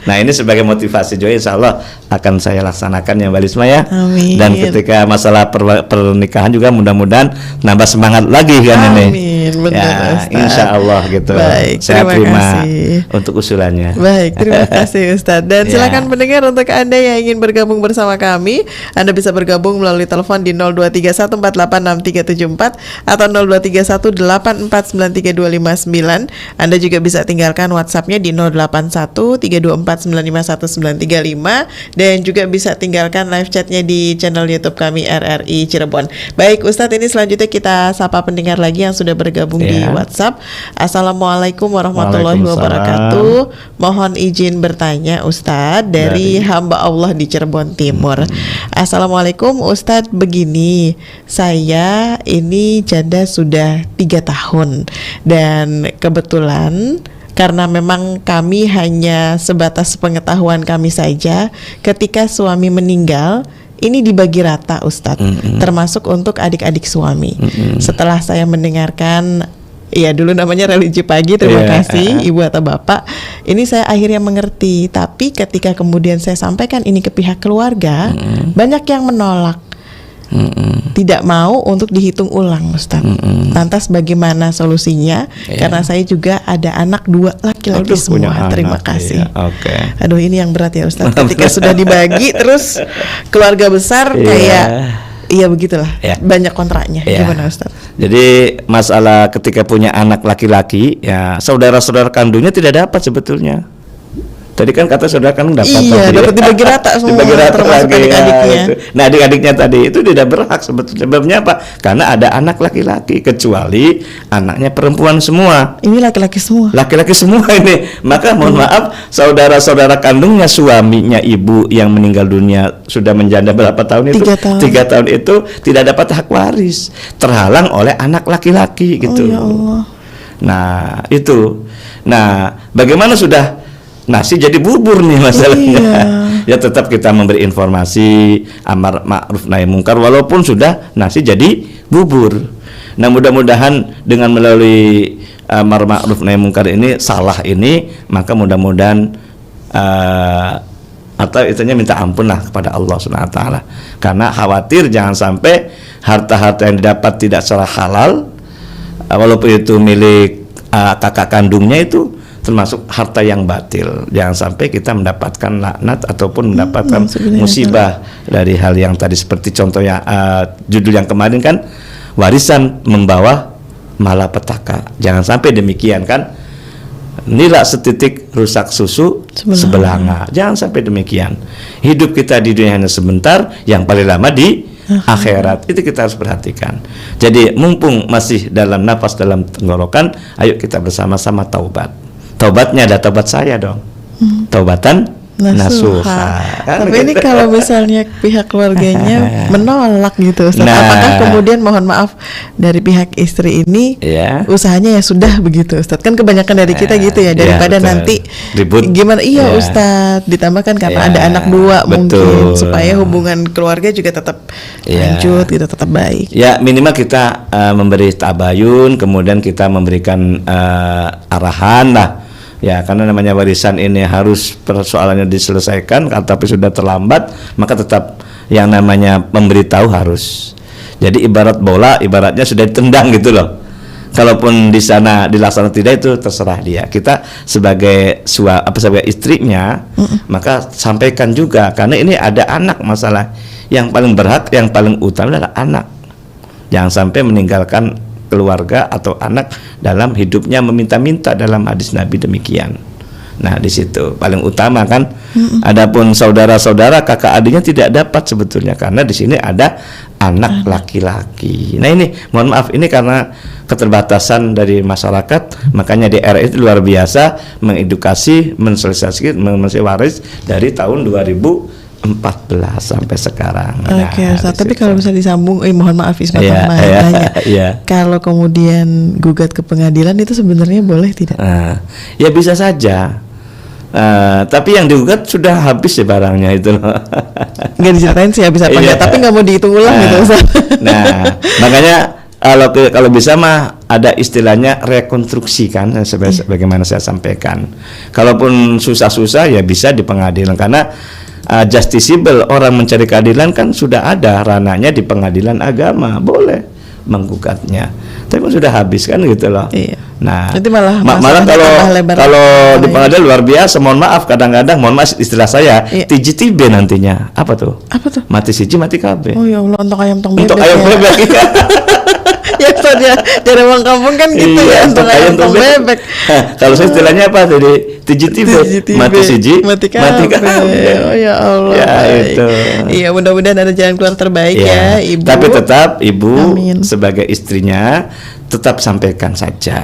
Nah, ini sebagai motivasi juga, insya Allah akan saya laksanakan ya Mbak Lisma ya. Amin. Dan ketika masalah pernikahan juga mudah-mudahan nambah semangat lagi kan. Amin. Ini. Benar, Ya, insya Allah gitu. Baik, Saya terima kasih untuk usulannya. Baik, terima kasih Ustadz. Dan Ya. silakan pendengar, untuk Anda yang ingin bergabung bersama kami, Anda bisa bergabung melalui telepon di 0231486374 atau 0231849329. Anda juga bisa tinggalkan WhatsApp-nya di 081324951935, dan juga bisa tinggalkan live chat-nya di channel YouTube kami RRI Cirebon. Baik Ustadz, ini selanjutnya kita sapa pendengar lagi yang sudah bergabung di WhatsApp. Assalamualaikum warahmatullahi wabarakatuh. Mohon izin bertanya Ustadz, dari hamba Allah di Cirebon Timur. Assalamualaikum Ustadz, begini, saya ini janda sudah 3 tahun, dan kebetulan karena memang kami hanya sebatas pengetahuan kami saja, ketika suami meninggal ini dibagi rata Ustadz, termasuk untuk adik-adik suami. Setelah saya mendengarkan, ya dulu namanya religi pagi, terima kasih Ibu atau Bapak, ini saya akhirnya mengerti. Tapi ketika kemudian saya sampaikan ini ke pihak keluarga, banyak yang menolak, tidak mau untuk dihitung ulang Ustadz. Lantas bagaimana solusinya? Karena saya juga ada anak 2 laki-laki semua. Terima kasih. Aduh, ini yang berat ya Ustadz. Ketika sudah dibagi terus keluarga besar kayak iya begitulah, banyak kontraknya. Gimana Ustadz? Jadi masalah ketika punya anak laki-laki, ya saudara-saudara kandungnya tidak dapat sebetulnya. Tadi kan kata saudara kandung dapat. Iya, dapat dibagi rata semua, dibagi rata termasuk lagi, adik-adiknya. Itu. Nah, adik-adiknya tadi itu tidak berhak sebetulnya. Sebabnya apa? Karena ada anak laki-laki, kecuali anaknya perempuan semua. Ini laki-laki semua. Laki-laki semua ini. Maka mohon maaf, saudara-saudara kandungnya suaminya ibu yang meninggal dunia sudah menjanda berapa tahun itu? 3 tahun. 3 tahun itu tidak dapat hak waris, terhalang oleh anak laki-laki gitu. Oh ya Allah. Nah, itu. Nah, bagaimana sudah nasi jadi bubur nih masalahnya. Ya tetap kita memberi informasi, amar ma'ruf nahi mungkar, walaupun sudah nasi jadi bubur. Nah, mudah-mudahan dengan melalui amar ma'ruf nahi mungkar ini, salah ini, maka mudah-mudahan atau itunya minta ampun lah kepada Allah Subhanahu wa taala. Karena khawatir jangan sampai harta-harta yang didapat tidak secara halal, walaupun itu milik kakak kandungnya, itu termasuk harta yang batil. Jangan sampai kita mendapatkan laknat ataupun mendapatkan musibah dari hal yang tadi, seperti contohnya judul yang kemarin kan, warisan membawa malapetaka. Jangan sampai demikian kan. Nila setitik rusak susu sebelanga. Jangan sampai demikian. Hidup kita di dunia hanya sebentar, yang paling lama di akhirat. Itu kita harus perhatikan. Jadi mumpung masih dalam nafas dalam tenggorokan, ayo kita bersama-sama taubat. Taubatnya ada taubat saya dong. Taubatan nasuha. Tapi ini kalau misalnya pihak keluarganya menolak gitu, Ustaz, apakah kemudian mohon maaf dari pihak istri ini usahanya ya sudah begitu, Ustaz? Kan kebanyakan dari kita gitu ya, daripada nanti ribut. Gimana? Iya, Ustaz. Ditambahkan karena ada anak dua mungkin, supaya hubungan keluarga juga tetap lanjut gitu, tetap baik. Ya, minimal kita memberi tabayun, kemudian kita memberikan arahan lah. Ya, karena namanya warisan ini harus persoalannya diselesaikan, tapi sudah terlambat, maka tetap yang namanya memberitahu harus. Jadi ibarat bola, ibaratnya sudah ditendang gitu loh. Kalaupun di sana dilaksanakan tidak, itu terserah dia. Kita sebagai sebagai istrinya, maka sampaikan juga, karena ini ada anak masalah. Yang paling berhak, yang paling utama adalah anak. Jangan sampai meninggalkan keluarga atau anak dalam hidupnya meminta-minta, dalam hadis Nabi demikian. Nah, di situ paling utama kan. Adapun saudara-saudara, kakak adiknya tidak dapat sebetulnya, karena di sini ada anak laki-laki. Nah, ini mohon maaf, ini karena keterbatasan dari masyarakat, makanya di RI itu luar biasa mengedukasi, mensosialisasikan, waris dari tahun 2014 sampai sekarang. Oke, Ustaz. Tapi kalau bisa disambung, mohon maaf Isma, tanya. Kalau kemudian gugat ke pengadilan itu sebenarnya boleh tidak? Ya bisa saja. Tapi yang digugat sudah habis ya barangnya itu. Nggak diceritain sih habis apa tapi nggak mau dihitung ulang gitu, Ustaz. Nah, makanya kalau bisa mah ada istilahnya rekonstruksi kan, sebagaimana saya sampaikan. Kalaupun susah-susah ya bisa di pengadilan, karena justiciable, orang mencari keadilan kan sudah ada ranahnya di pengadilan agama, boleh menggugatnya. Tapi kan sudah habis kan gitu loh. Iya. Nah, malah kalau di pengadilan luar biasa, mohon maaf kadang-kadang, mohon maaf istilah saya, TJTB nantinya. Apa tuh? Mati siji mati kabeh. Oh ya Allah, untuk ayam tong bebek. Untuk ayam bebek. Ya saja dari orang kampung kan gitu ya, untuk ayam tong bebek. Kalau saya istilahnya apa tadi? TJTB, mati siji mati kabeh. Oh ya Allah. Ya itu. Iya, mudah-mudahan ada jalan keluar terbaik ya, Ibu. Tapi tetap Ibu sebagai istrinya tetap sampaikan saja.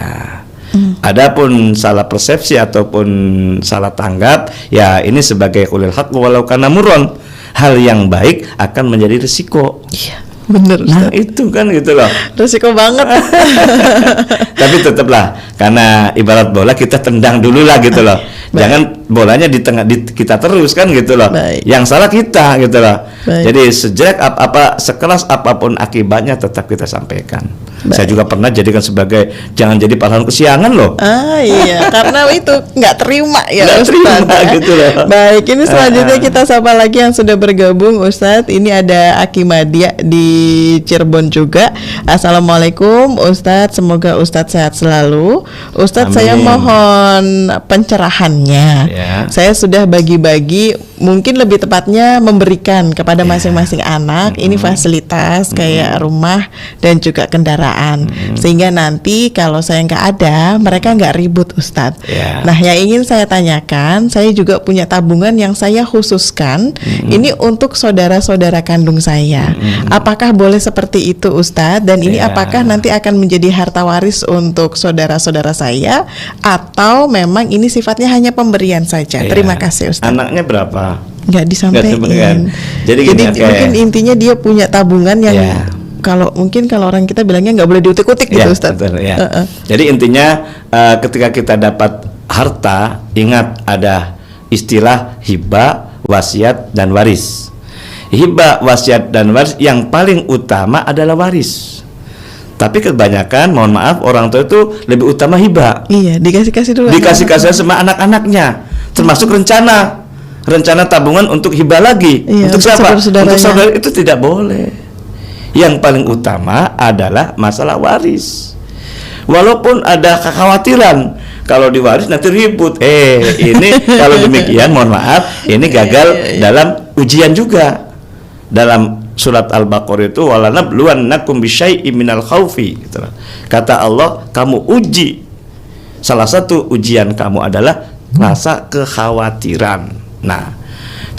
Adapun salah persepsi ataupun salah tanggap, ya ini sebagai ulil haq walau kana murron, hal yang baik akan menjadi risiko. Iya, benar. Nah, itu kan gitu loh. Risiko banget. Tapi tetaplah, karena ibarat bola kita tendang dulu lah gitu loh. Jangan bolanya di tengah kita terus kan gitu loh. Yang salah kita gitu loh. Jadi sejelek sekeras apapun akibatnya tetap kita sampaikan. Saya juga pernah jadikan sebagai jangan jadi pahlawan kesiangan loh. Iya, karena itu nggak terima ya, Ustaz. Gitu loh. Baik, ini selanjutnya kita sapa lagi yang sudah bergabung, Ustadz. Ini ada Aki Madia di Cirebon juga. Assalamualaikum Ustadz, semoga Ustadz sehat selalu. Ustadz, saya mohon pencerahannya. Saya sudah bagi-bagi, mungkin lebih tepatnya memberikan kepada masing-masing anak ini fasilitas kayak rumah dan juga kendaraan, sehingga nanti kalau saya nggak ada, mereka nggak ribut, Ustadz. Nah, yang ingin saya tanyakan, saya juga punya tabungan yang saya khususkan ini untuk saudara-saudara kandung saya. Apakah boleh seperti itu, Ustadz? Dan ini apakah nanti akan menjadi harta waris untuk saudara-saudara saya, atau memang ini sifatnya hanya pemberian saja? Terima kasih, Ustadz. Anaknya berapa? Nggak disampaikan. Jadi mungkin intinya dia punya tabungan yang kalau orang kita bilangnya nggak boleh diutik-utik gitu, Ustaz. Betul, Jadi intinya ketika kita dapat harta, ingat ada istilah hibah, wasiat, dan waris. Hibah, wasiat, dan waris yang paling utama adalah waris. Tapi kebanyakan, mohon maaf, orang tua itu lebih utama hibah. Iya, dikasih-kasih dulu. Dikasih-kasih sama anak-anaknya, termasuk rencana tabungan untuk hibah lagi. Untuk siapa? Untuk saudara, itu tidak boleh. Yang paling utama adalah masalah waris. Walaupun ada kekhawatiran kalau diwaris nanti ribut. Ini kalau demikian, mohon maaf, ini gagal dalam ujian juga. Dalam surat Al-Baqarah itu walanabluwannakum bisyai'im minal khaufi, gitu. Kata Allah, kamu uji salah satu ujian kamu adalah rasa kekhawatiran. Nah,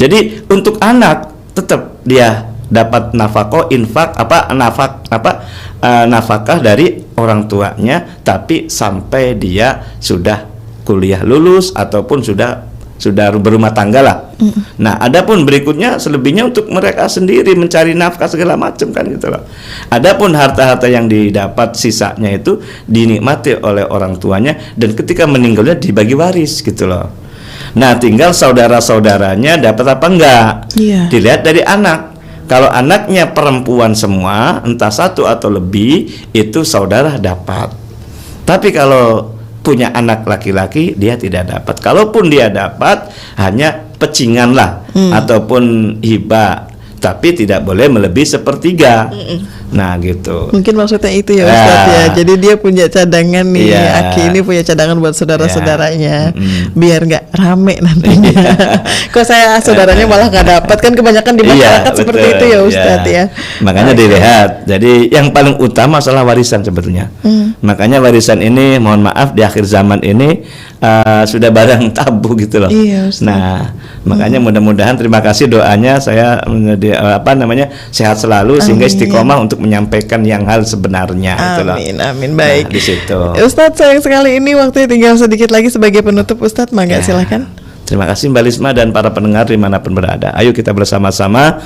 jadi untuk anak tetap dia dapat nafkah, infak nafkah dari orang tuanya, tapi sampai dia sudah kuliah lulus ataupun sudah berumah tangga lah. Nah, adapun berikutnya selebihnya untuk mereka sendiri mencari nafkah segala macam kan gitu loh. Adapun harta-harta yang didapat sisanya itu dinikmati oleh orang tuanya dan ketika meninggalnya dibagi waris gitu loh. Nah, tinggal saudara-saudaranya dapat apa enggak? Dilihat dari anak. Kalau anaknya perempuan semua, entah satu atau lebih, itu saudara dapat. Tapi kalau punya anak laki-laki, dia tidak dapat. Kalaupun dia dapat, hanya pecingan lah, ataupun hibah, tapi tidak boleh melebihi sepertiga. Nah gitu. Mungkin maksudnya itu ya Ustaz ya. Jadi dia punya cadangan nih, Aki ini punya cadangan buat saudara-saudaranya, biar nggak rame nantinya. Kok saya saudaranya malah nggak dapat, kan kebanyakan di masyarakat seperti itu ya Ustaz ya. Makanya dilihat. Jadi yang paling utama adalah warisan sebetulnya. Makanya warisan ini, mohon maaf, di akhir zaman ini sudah barang tabu gitu loh. Nah, makanya mudah-mudahan, terima kasih doanya, saya menjadi sehat selalu sehingga istiqomah untuk menyampaikan yang hal sebenarnya. Amin. Baik. Nah, di situ. Ustadz, sayang sekali ini waktunya tinggal sedikit lagi sebagai penutup. Ustadz, mangga silahkan. Terima kasih Mbak Lisma dan para pendengar dimanapun berada. Ayo kita bersama-sama,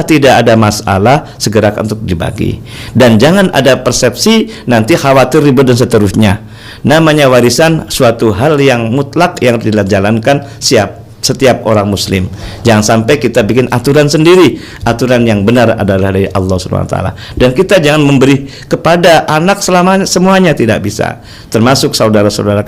tidak ada masalah, segera untuk dibagi. Dan jangan ada persepsi nanti khawatir ribet dan seterusnya. Namanya warisan suatu hal yang mutlak yang dijalankan setiap orang muslim. Jangan sampai kita bikin aturan sendiri. Aturan yang benar adalah dari Allah Subhanahu wa taala. Dan kita jangan memberi kepada anak semuanya, tidak bisa. Termasuk saudara-saudara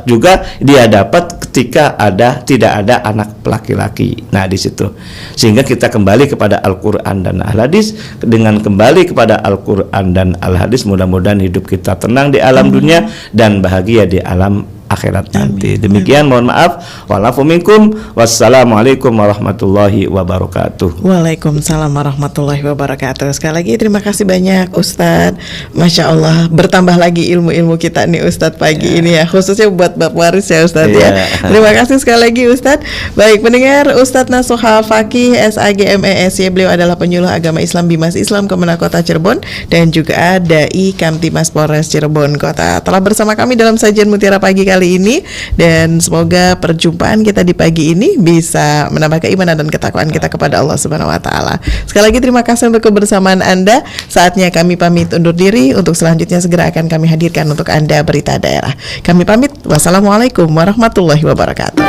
juga dia dapat ketika tidak ada anak laki-laki. Nah, di situ. Sehingga kita kembali kepada Al-Qur'an dan Al-Hadis. Dengan kembali kepada Al-Qur'an dan Al-Hadis, mudah-mudahan hidup kita tenang di alam dunia dan bahagia di alam akhirat nanti. Demikian, mohon maaf. Wa'alafu minkum. Wassalamualaikum warahmatullahi wabarakatuh. Waalaikumsalam warahmatullahi wabarakatuh. Sekali lagi terima kasih banyak Ustadz. Masya Allah, bertambah lagi ilmu-ilmu kita nih Ustadz pagi ini ya, khususnya buat bab waris ya Ustadz ya. Terima kasih sekali lagi Ustadz. Baik pendengar, Ustadz Nasuha Fakih SAGMESY, beliau adalah penyuluh agama Islam Bimas Islam Kemenak Kota Cirebon dan juga Dai Kamtimas Polres Cirebon Kota, telah bersama kami dalam sajian Mutiara Pagi kali ini, dan semoga perjumpaan kita di pagi ini bisa menambah keimanan dan ketakwaan kita kepada Allah Subhanahu wa taala. Sekali lagi terima kasih untuk kebersamaan Anda. Saatnya kami pamit undur diri. Untuk selanjutnya segera akan kami hadirkan untuk Anda berita daerah. Kami pamit. Wassalamualaikum warahmatullahi wabarakatuh.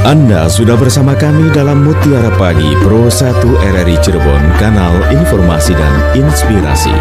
Anda sudah bersama kami dalam Mutiara Pagi Pro 1 RRI Cirebon, kanal informasi dan inspirasi.